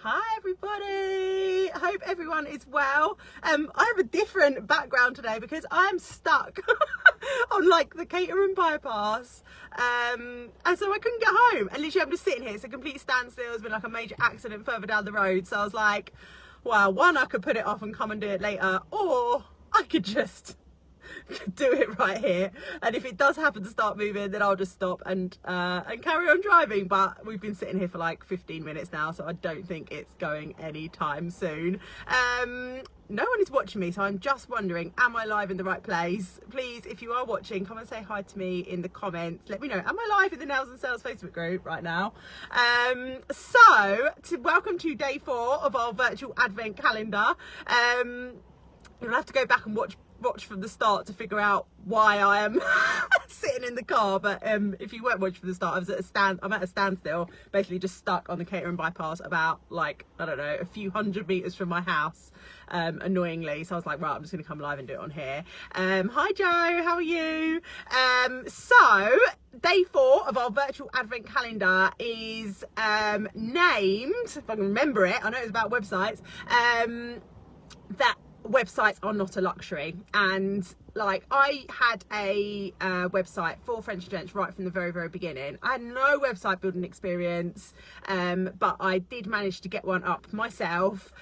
Hi everybody, I hope everyone is well. I have a different background today because I'm stuck on like the Caterham bypass, and so I couldn't get home, and literally I'm just sitting here. It's a complete standstill. There's been like a major accident further down the road, so I was like, well, one, I could put it off and come and do it later, or I could just do it right here, and if it does happen to start moving, then I'll just stop and carry on driving. But we've been sitting here for like 15 minutes now, so I don't think it's going anytime soon. No one is watching me, so I'm just wondering, am I live in the right place? Please, if you are watching, come and say hi to me in the comments. Let me know, am I live in the Nails and Sales Facebook group right now? Welcome to day 4 of our virtual advent calendar. You'll have to go back and watch from the start to figure out why I am sitting in the car, but if you weren't watching from the start, I'm at a standstill, basically just stuck on the Caterham bypass about, like, I don't know, a few hundred meters from my house, annoyingly. So I was like, right, I'm just gonna come live and do it on here. Hi Joe, how are you? So day 4 of our virtual advent calendar is named, if I can remember it, I know it's about websites, that websites are not a luxury. And like, I had a website for French and Drench right from the very beginning. I had no website building experience, but I did manage to get one up myself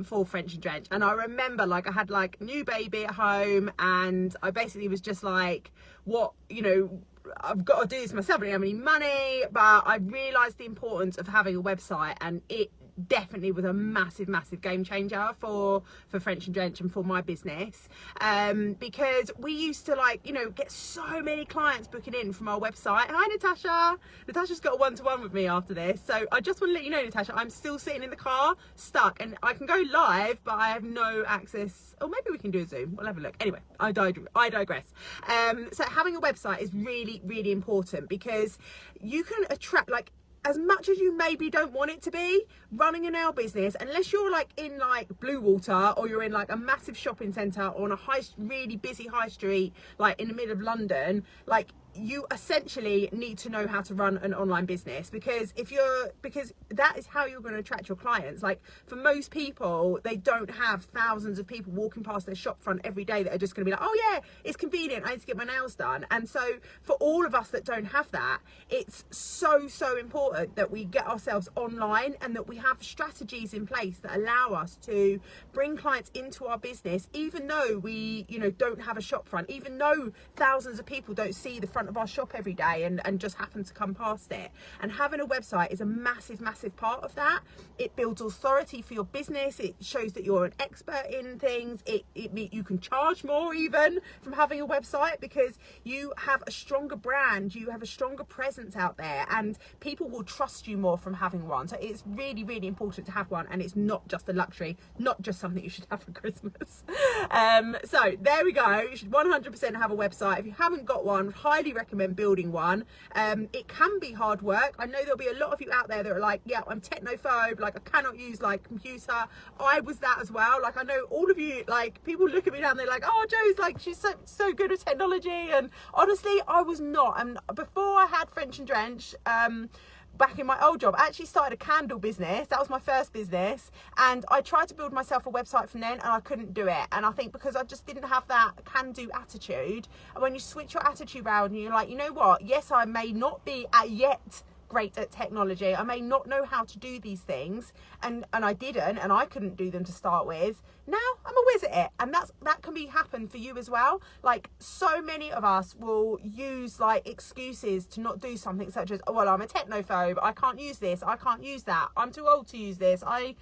for French and Drench. And I remember, like, I had like new baby at home, and I basically was just like, what, you know, I've got to do this myself. I don't have any money, but I realised the importance of having a website, and it definitely was a massive game changer for French and Drench and for my business, because we used to, like, you know, get so many clients booking in from our website. Hi Natasha's got a one-to-one with me after this, so I just want to let you know, Natasha, I'm still sitting in the car stuck, and I can go live, but I have no access, or maybe we can do a Zoom, we'll have a look. Anyway, I digress. So having a website is really important, because you can attract, like, as much as you maybe don't want it to be, running a nail business, unless you're like in like Bluewater, or you're in like a massive shopping centre, or on a really busy high street, like in the middle of London, like, you essentially need to know how to run an online business, because that is how you're going to attract your clients. Like, for most people, they don't have thousands of people walking past their shop front every day that are just going to be like, oh yeah, it's convenient, I need to get my nails done. And so for all of us that don't have that, it's so important that we get ourselves online, and that we have strategies in place that allow us to bring clients into our business, even though we, you know, don't have a shop front, even though thousands of people don't see the front of our shop every day and just happen to come past it. And having a website is a massive part of that. It builds authority for your business. It shows that you're an expert in things. You can charge more even from having a website, because you have a stronger brand, you have a stronger presence out there, and people will trust you more from having one. So it's really important to have one, and it's not just a luxury, not just something you should have for Christmas. So there we go. You should 100% have a website. If you haven't got one, highly recommend building one. It can be hard work. I know there'll be a lot of you out there that are like, yeah, I'm technophobe, like I cannot use like computer. I was that as well. Like, I know all of you, like, people look at me now and they're like, oh, Joe's like, she's so good at technology. And honestly, I was not. And before I had French and Drench, back in my old job, I actually started a candle business. That was my first business, and I tried to build myself a website from then, and I couldn't do it. And I think because I just didn't have that can-do attitude. And when you switch your attitude around, and you're like, you know what, yes, I may not be yet great at technology, I may not know how to do these things, and I didn't, and I couldn't do them to start with. Now I'm a whiz at it, and that can happen for you as well. Like, so many of us will use like excuses to not do something, such as, oh, well, I'm a technophobe, I can't use this, I can't use that, I'm too old to use this, I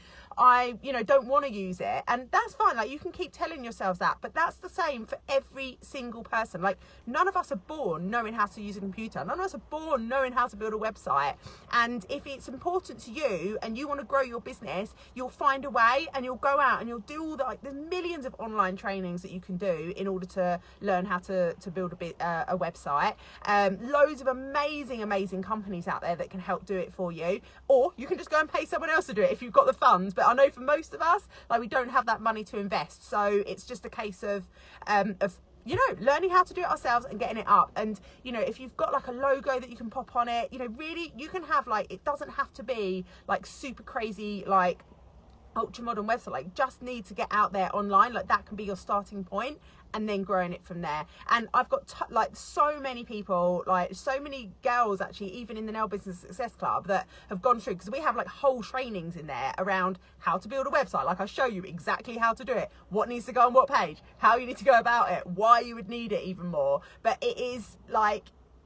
you know, don't want to use it. And that's fine, like, you can keep telling yourselves that, but that's the same for every single person. Like, none of us are born knowing how to use a computer, none of us are born knowing how to build a website. And if it's important to you and you want to grow your business, you'll find a way, and you'll go out and you'll do all the, like, there's millions of online trainings that you can do in order to learn how to build a website. Loads of amazing companies out there that can help do it for you, or you can just go and pay someone else to do it if you've got the funds. But I know for most of us, like, we don't have that money to invest, so it's just a case of you know, learning how to do it ourselves and getting it up. And, you know, if you've got like a logo that you can pop on it, you know, really, you can have like, it doesn't have to be like super crazy, like ultra modern website. Like, just need to get out there online. Like, that can be your starting point, and then growing it from there. And I've got like so many people, like so many girls actually, even in the Nail Business Success Club, that have gone through, because we have like whole trainings in there around how to build a website. Like, I show you exactly how to do it, what needs to go on what page, how you need to go about it, why you would need it even more. But it is like,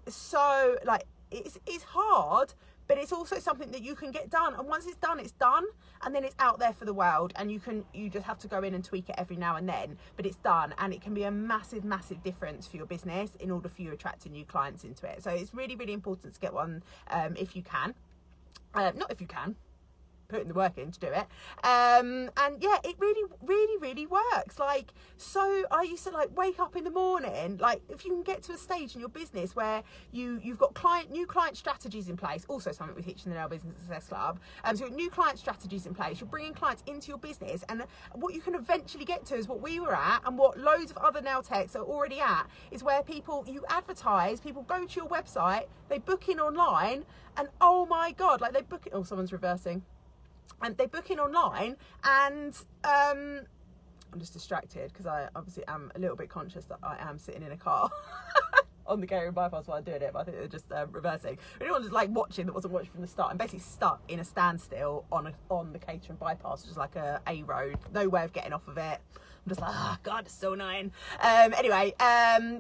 so like, it's hard, but it's also something that you can get done. And once it's done, and then it's out there for the world, and you just have to go in and tweak it every now and then, but it's done. And it can be a massive, massive difference for your business in order for you attracting new clients into it. So it's really, really important to get one if you can. Not if you can, putting the work in to do it. And yeah, it really, really, really works. Like, so I used to like wake up in the morning, like if you can get to a stage in your business where you've got new client strategies in place, also something we teach in the Nail Business Success Club. So new client strategies in place, you're bringing clients into your business, and what you can eventually get to is what we were at, and what loads of other nail techs are already at, is where you advertise, people go to your website, they book in online, and oh my God, like they book it, oh, someone's reversing. And they book in online, and I'm just distracted because I obviously am a little bit conscious that I am sitting in a car on the Catering bypass while I'm doing it, but I think they're just reversing. Anyone just like watching that wasn't watching from the start, I'm basically stuck in a standstill on the Catering bypass, which is like a road, no way of getting off of it. I'm just like, oh God, it's so annoying. Anyway,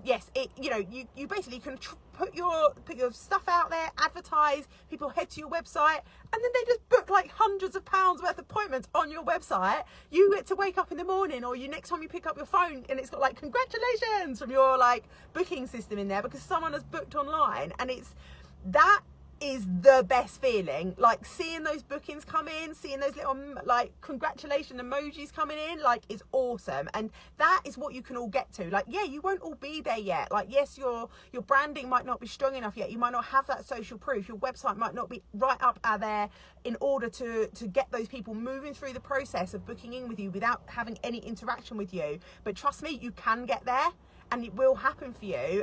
yes, you know, you basically can put your stuff out there, advertise, people head to your website, and then they just book like hundreds of pounds worth of appointments on your website. You get to wake up in the morning, or next time you pick up your phone, and it's got like congratulations from your like booking system in there because someone has booked online. And that is the best feeling, like seeing those bookings come in, seeing those little like congratulation emojis coming in, like, is awesome. And that is what you can all get to. Like, yeah, you won't all be there yet. Like, yes, your branding might not be strong enough yet, you might not have that social proof, your website might not be right up there in order to get those people moving through the process of booking in with you without having any interaction with you. But trust me, you can get there, and it will happen for you.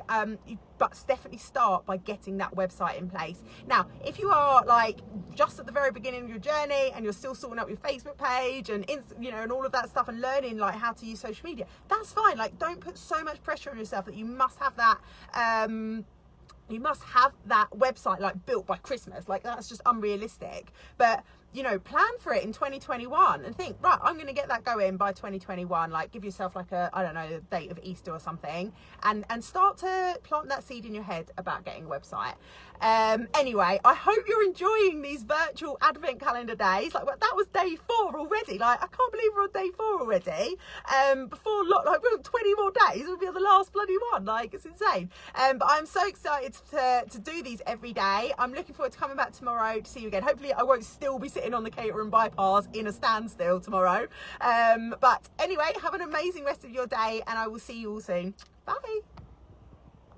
But definitely start by getting that website in place. Now, if you are like just at the very beginning of your journey and you're still sorting out your Facebook page and you know, and all of that stuff, and learning like how to use social media, that's fine. Like, don't put so much pressure on yourself that you must have that website like built by Christmas. Like, that's just unrealistic. But, you know, plan for it in 2021 and think, right, I'm going to get that going by 2021. Like, give yourself like a, I don't know, the date of Easter or something, and start to plant that seed in your head about getting a website. Anyway, I hope you're enjoying these virtual advent calendar days. Like, well, that was day 4 already. Like, I can't believe we're on day 4 already. Before like we're 20 more days, it'll be the last bloody one. Like, it's insane. But I'm so excited to do these every day. I'm looking forward to coming back tomorrow to see you again. Hopefully I won't still be sitting on the Catering bypass in a standstill tomorrow. But anyway, have an amazing rest of your day, and I will see you all soon. Bye.